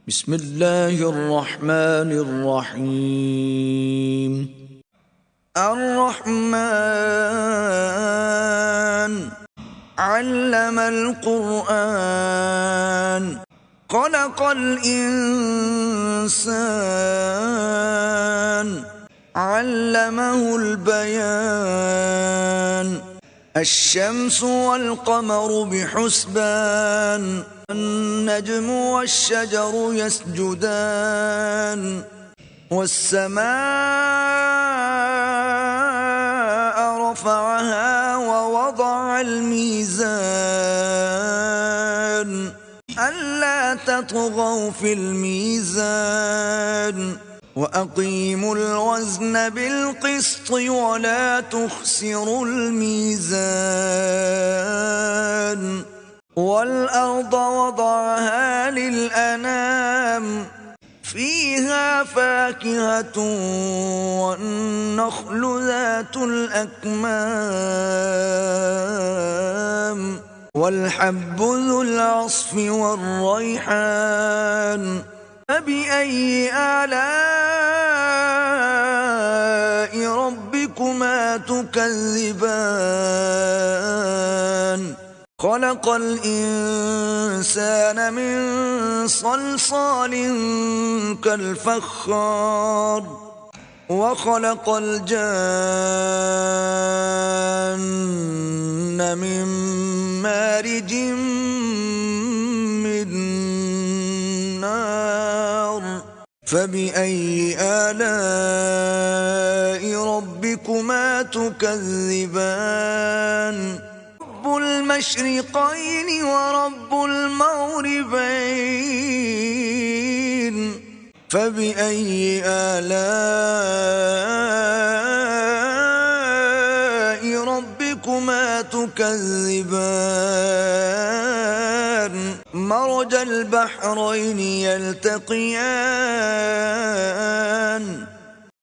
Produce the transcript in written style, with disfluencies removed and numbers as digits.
بسم الله الرحمن الرحيم. الرحمن علم القرآن خلق الإنسان علمه البيان الشمس والقمر بحسبان النجم والشجر يسجدان والسماء رفعها ووضع الميزان ألا تطغوا في الميزان وأقيموا الوزن بالقسط ولا تخسروا الميزان والأرض وضعها للأنام فيها فاكهة والنخل ذات الأكمام والحب ذو العصف والريحان فبأي آلاء ربكما تكذبان خلق الإنسان من صلصال كالفخار وخلق الجان من مارج من نار فبأي آلاء ربكما تكذبان رب المشرقين ورب المغربين فبأي آلاء ربكما تكذبان مرج البحرين يلتقيان